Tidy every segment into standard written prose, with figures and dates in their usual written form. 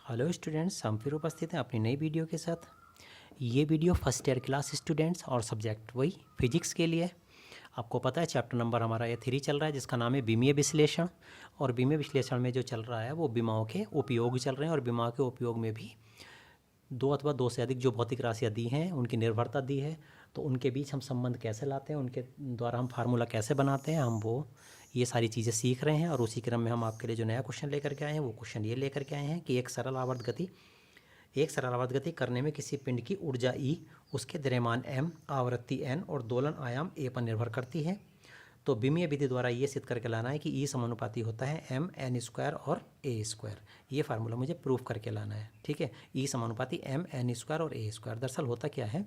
Hello students, हम फिर उपस्थित हैं अपनी नई वीडियो के साथ। ये video first year class students और सब्जेक्ट वही फिजिक्स के लिए। आपको पता है चैप्टर नंबर हमारा ये 3 चल रहा है, जिसका नाम है विमीय विश्लेषण। और विमीय विश्लेषण में जो चल रहा है वो विमाओं के उपयोग चल रहे हैं, और विमाओं के उपयोग में भी दो अथवा दो से अधिक जो भौतिक राशियाँ दी हैं उनकी निर्भरता दी है। तो उनके बीच हम संबंध कैसे लाते हैं, उनके द्वारा हम फार्मूला कैसे बनाते हैं, हम वो ये सारी चीज़ें सीख रहे हैं। और उसी क्रम में हम आपके लिए जो नया क्वेश्चन लेकर के आए हैं वो क्वेश्चन ये लेकर के आए हैं कि एक सरल आवर्त गति करने में किसी पिंड की ऊर्जा E, उसके द्रव्यमान m, आवृत्ति n और दोलन आयाम a पर निर्भर करती है। तो विमीय विधि द्वारा ये सिद्ध करके लाना है कि E समानुपाती होता है m n स्क्वायर और a स्क्वायर। ये फार्मूला मुझे प्रूफ करके लाना है, ठीक है। E समानुपाती m n स्क्वायर और a स्क्वायर। दरअसल होता क्या है,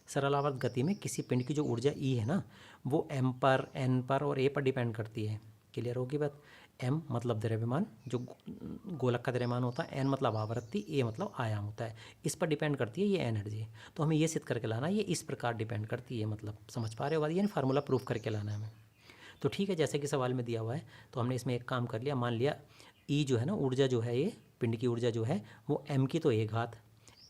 सरल आवर्त गति में किसी पिंड की जो ऊर्जा E है ना, वो m पर, n पर और a पर डिपेंड करती है। क्लियर होगी बात। m मतलब द्रव्यमान, जो गोलक का द्रव्यमान होता है, n मतलब आवृत्ति, a मतलब आयाम होता है। इस पर डिपेंड करती है ये एनर्जी। तो हमें ये सिद्ध करके लाना है ये इस प्रकार डिपेंड करती है, मतलब समझ पा रहे हो बात, यानी फार्मूला प्रूफ करके लाना है हमें। तो ठीक है, जैसे कि सवाल में दिया हुआ है तो हमने इसमें एक काम कर लिया। मान लिया E जो है ना, ऊर्जा जो है, ये पिंड की ऊर्जा जो है वो m की तो a घात,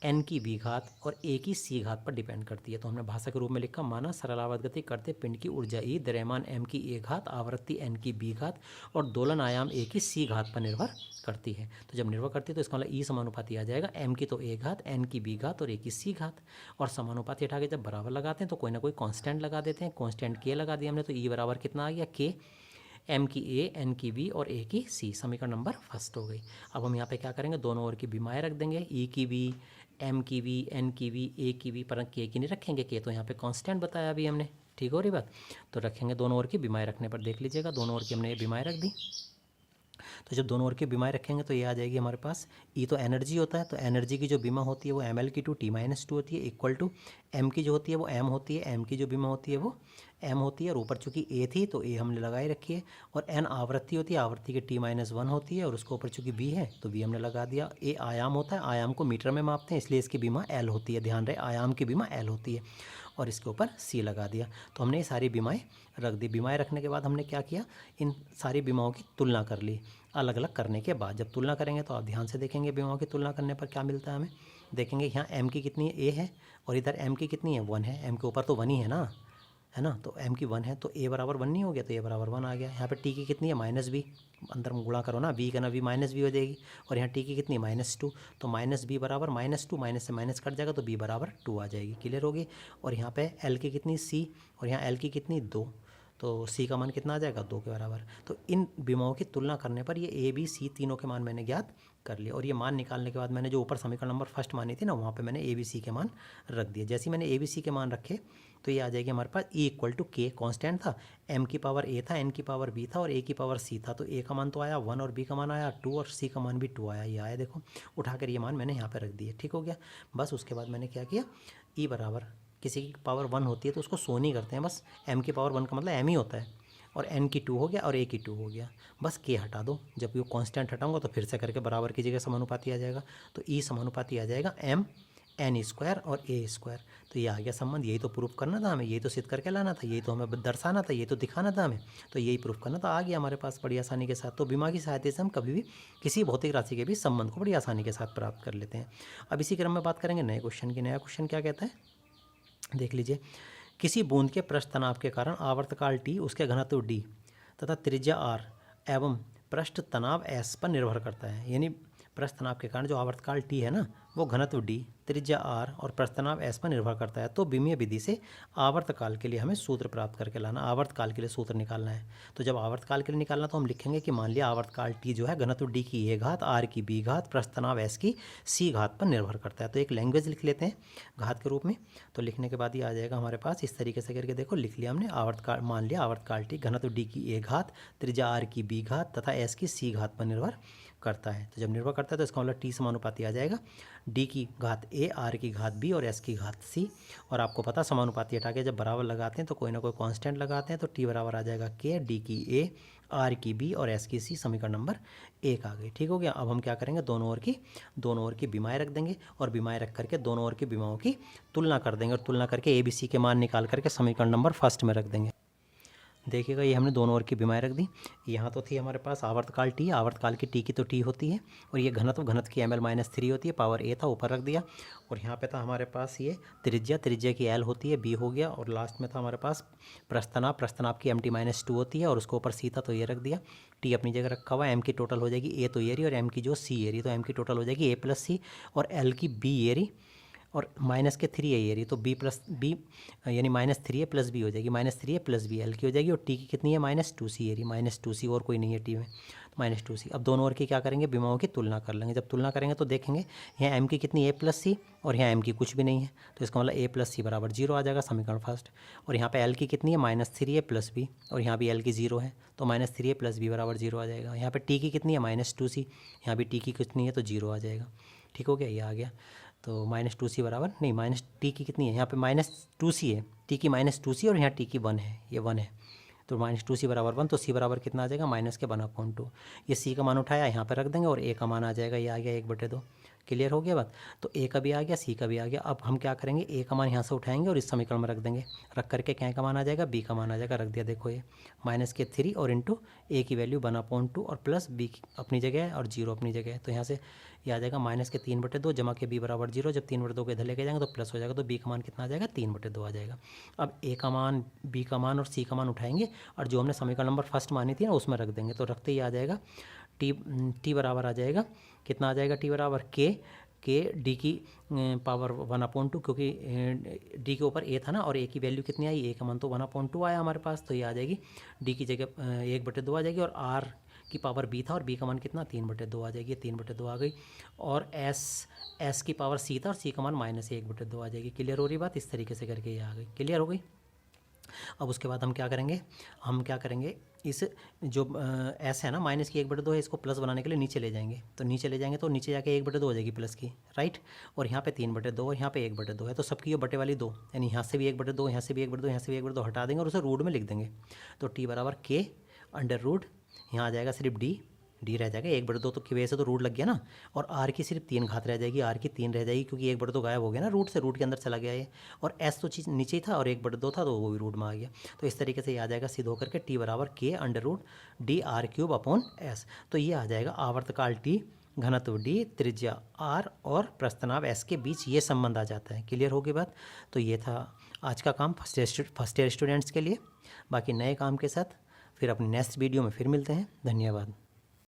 n की b घात और a की c घात पर डिपेंड करती है। तो हमने भाषा के रूप में लिखा, माना सरल आवर्त गति करते पिंड की ऊर्जा E द्रव्यमान m की a घात, आवृत्ति n की b घात और दोलन आयाम a की c घात पर निर्भर करती है। तो जब निर्भर करती है तो इसका मतलब E समानुपाती आ जाएगा m की तो a घात, n की b घात और a की c घात। और समानुपाती हटा के जब बराबर लगाते हैं तो कोई ना कोई कांस्टेंट लगा देते हैं। कांस्टेंट k लगा दिया हमने, तो E बराबर कितना आ गया, k, m की a, n की b और a की c। समीकरण नंबर फर्स्ट हो गई। अब हम यहाँ पे क्या करेंगे, दोनों ओर की बीमाएँ रख देंगे, E की b, m की b, n की b, a की b, पर k की नहीं रखेंगे, k तो यहाँ पे कांस्टेंट बताया अभी हमने, ठीक हो रही बात। तो रखेंगे दोनों ओर की बीमाएँ रखने पर, देख लीजिएगा दोनों ओर की हमने ये बीमाएँ रख दी। तो जब दोनों ओर की बीमाएँ रखेंगे तो ये आ जाएगी हमारे पास, E तो एनर्जी होता है, तो एनर्जी की जो बीमा होती है वो ml की 2t-2 होती है, इक्वल टू m की जो होती है वो m होती है, m की जो बीमा होती है वो m होती है, और ऊपर चूँकि a थी तो a हमने लगाई रखी है, और n आवृत्ति होती है, आवृत्ति की t-1 होती है, और उसके ऊपर चूँकि b है तो b हमने लगा दिया। a आयाम होता है, आयाम को मीटर में मापते हैं इसलिए इसकी बीमा l होती है, ध्यान रहे आयाम की बीमा l होती है, और इसके ऊपर c लगा दिया। तो हमने ये सारी बीमाएँ रख दी। बीमाएँ रखने के बाद हमने क्या किया, इन सारी बीमाओं की तुलना कर ली। अलग अलग करने के बाद जब तुलना करेंगे तो आप ध्यान से देखेंगे बीमाओं की तुलना करने पर क्या मिलता है हमें। देखेंगे यहाँ m की कितनी है, a है, और इधर m की कितनी है, 1 है। m के ऊपर तो 1 ही है ना, तो m की 1 है तो a बराबर 1 नहीं हो गया, तो a बराबर 1 आ गया। यहाँ पे t की कितनी है, -b, अंदर में गुणा करो ना, b का ना b -b हो जाएगी, और यहाँ t की कितनी है, -2, तो -b बराबर -2, माइनस से माइनस कट जाएगा तो b बराबर 2 आ जाएगी। क्लियर होगी। और यहाँ पे l की कितनी, c, और यहाँ l की कितनी, 2, तो c का मान कितना आ जाएगा, 2 के बराबर। तो इन बीमाओं की तुलना करने पर ये a b c तीनों के मान मैंने ज्ञात कर लिया, और ये मान निकालने के बाद मैंने जो ऊपर समीकरण नंबर फर्स्ट मानी थी ना, वहाँ पे मैंने a b c के मान रख दिए। जैसे ही मैंने a b c के मान रखे तो ये आ जाएगी हमारे पास E equal to k, constant था, m की पावर a था, n की पावर b था और a की पावर c था। तो a का मान तो आया 1 और b का मान आया 2 और c का मान भी 2 आया। ये आया देखो, उठाकर ये मान मैंने यहाँ पर रख दिए, ठीक हो गया। बस उसके बाद मैंने क्या किया, E बराबर, किसी की पावर 1 होती है तो उसको सो नहीं करते हैं, बस m की पावर 1 का मतलब m ही होता है, और n की 2 हो गया और a की 2 हो गया। बस k हटा दो, जब ये कांस्टेंट हटाऊंगा तो फिर से करके बराबर की जगह समानुपाती आ जाएगा, तो E समानुपाती आ जाएगा m n स्क्वायर और a स्क्वायर। तो ये आ गया संबंध, यही तो प्रूफ करना था हमें, यही तो सिद्ध करके लाना था, यही तो हमें दर्शाना था, यही तो दिखाना था हमें, तो यही प्रूफ करना था। आ गया हमारे पास बड़ी आसानी के साथ। तो बीमा की सहायता से हम कभी भी किसी भौतिक राशि के भी संबंध को बड़ी आसानी के साथ प्राप्त कर लेते हैं। अब इसी क्रम में बात करेंगे नए क्वेश्चन की। नया क्वेश्चन क्या कहता है, देख लीजिए। किसी बूंद के पृष्ठ तनाव के कारण आवर्तकाल t, उसके घनत्व d तथा त्रिज्या r एवं पृष्ठ तनाव s पर निर्भर करता है। यानी पृष्ठ तनाव के कारण जो आवर्तकाल t है ना, वो घनत्व d, त्रिज्या r और पृष्ठ तनाव s पर निर्भर करता है। तो विमीय विधि से आवर्तकाल के लिए हमें सूत्र प्राप्त करके लाना, आवर्तकाल के लिए सूत्र निकालना है। तो जब आवर्तकाल के लिए निकालना तो हम लिखेंगे कि मान लिया आवर्तकाल t जो है घनत्व d की a घात, r की b घात, पृष्ठ तनाव s की c घात पर निर्भर करता है। तो एक लैंग्वेज लिख लेते हैं घात के रूप में। तो लिखने के बाद ये आ जाएगा हमारे पास इस तरीके से करके, देखो लिख लिया हमने आवर्तकाल, मान लिया आवर्तकाल t घनत्व d की a घात, त्रिज्या r की b घात तथा s की c घात पर निर्भर करता है। तो जब निर्भर करता है तो इसका मतलब t समानुपाती आ जाएगा d की घात a, r की घात b और s की घात c। और आपको पता समानुपाती हटा के जब बराबर लगाते हैं तो कोई ना कोई कांस्टेंट लगाते हैं, तो t बराबर आ जाएगा k, d की a, r की b और s की c। समीकरण नंबर 1 आ गई, ठीक हो गया। अब हम क्या करेंगे, दोनों ओर की बीमाएँ रख देंगे, और बीमाएँ रख करके दोनों ओर की बीमाओं की तुलना कर देंगे, और तुलना करके a b c के मान निकाल करके समीकरण नंबर फर्स्ट में रख देंगे। देखिएगा ये हमने दोनों ओर की बीमाएँ रख दी। यहाँ तो थी हमारे पास आवर्तकाल टी, आवर्तकाल की टी की तो टी होती है, और ये घनत्व की ml-3 होती है, पावर a था ऊपर रख दिया। और यहाँ पे था हमारे पास ये त्रिज्या की l होती है, b हो गया। और लास्ट में था हमारे पास प्रस्थनाप की mt-2 होती है, और उसको ऊपर c था तो ये रख दिया। टी अपनी जगह रखा हुआ है। m की टोटल हो जाएगी a तो ये रही, और m की जो c ये रही, तो m की टोटल हो जाएगी a + c, और l की b ये रही, और माइनस के 3 ये रही, तो b यानी -3a + b हो जाएगी, -3a + b l की हो जाएगी। और टी की कितनी है -2c ये रही, -2c, और कोई नहीं है टी में, तो -2c। अब दोनों ओर की क्या करेंगे, विमाओं की तुलना कर लेंगे। जब तुलना करेंगे तो देखेंगे यहाँ m की कितनी a + c, और यहाँ m की कुछ भी नहीं है, तो इसका मतलब a + c बराबर 0 आ जाएगा, समीकरण फर्स्ट। और यहाँ पे l की कितनी है -3a + b, और यहाँ भी l की 0 है, तो -3a + b बराबर 0 आ जाएगा। यहाँ पे t की कितनी है -2c, यहाँ भी t की कितनी है तो 0 आ जाएगा। ठीक हो गया, ये आ गया। तो -2c बराबर नहीं, -t की कितनी है, यहाँ पे -2c है, t की -2c, और यहाँ t की 1 है, ये 1 है, तो -2c बराबर 1, तो c बराबर कितना आ जाएगा -1/2। ये c का मान उठाया यहाँ पे रख देंगे, और a का मान आ जाएगा, ये आ गया 1/2। क्लियर हो गया बात। तो a का भी आ गया, c का भी आ गया। अब हम क्या करेंगे, a का मान यहाँ से उठाएंगे और इस समीकरण में रख देंगे। रख करके क्या का मान आ जाएगा, b का मान आ जाएगा, रख दिया। देखो ये -3 और इंटू a की वैल्यू 1/2, और प्लस b अपनी जगह है और 0 अपनी जगह है, तो यहाँ से ये आ जाएगा -3/2 जमा के b बराबर 0। जब 3/2 को इधर लेके जाएंगे तो प्लस हो जाएगा, तो b का मान कितना आ जाएगा 3/2 आ जाएगा। अब a का मान, b का मान और c का मान उठाएंगे, और जो हमने समीकरण नंबर फर्स्ट मानी थी ना उसमें रख देंगे, तो रखते ही आ जाएगा t बराबर आ जाएगा, कितना आ जाएगा, t बराबर के डी की पावर 1/2, क्योंकि डी के ऊपर a था ना, और a की वैल्यू कितनी आई, a का मान तो 1/2 आया हमारे पास, तो ये आ जाएगी d की जगह 1/2 आ जाएगी, और r की पावर b था, और b का मान कितना 3/2 आ जाएगी, 3/2 आ गई। और s की पावर c था, और c का मान -1/2 आ जाएगी। क्लियर हो रही बात, इस तरीके से करके ये आ गई, क्लियर हो गई। अब उसके बाद हम क्या करेंगे, इस जो s है ना, -1/2 है, इसको प्लस बनाने के लिए नीचे ले जाएंगे, तो नीचे ले जाएंगे तो नीचे जाके 1/2 हो जाएगी प्लस की, राइट। और यहाँ पे 3/2 और यहाँ पे 1/2 है, तो सबकी ये बटे वाली 2, यानी यहाँ से भी 1/2, यहाँ से भी 1/2, यहाँ से भी 1/2 हटा देंगे, और उसे रूट में लिख देंगे। तो t बराबर k/√, यहाँ आ जाएगा सिर्फ डी रह जाएगा, 1/2 तो की वजह से तो रूट लग गया ना, और r की सिर्फ 3 घात रह जाएगी, r की 3 रह जाएगी, क्योंकि 1/2 गायब हो गया ना रूट से, रूट के अंदर चला गया ये, और s तो चीज़ नीचे ही था, और 1/2 था तो वो भी रूट में आ गया। तो इस तरीके से ये आ जाएगा सिद्ध होकर के t बराबर k/√dr³ तो ये आ जाएगा आवर्तकाल t, घनत्व d, त्रिज्या r और प्रस्थनाभ s के बीच ये संबंध आ जाता है। क्लियर हो गई बात। तो ये था आज का काम फर्स्ट ईयर स्टूडेंट्स के लिए। बाकी नए काम के साथ फिर अपने नेक्स्ट वीडियो में फिर मिलते हैं। धन्यवाद।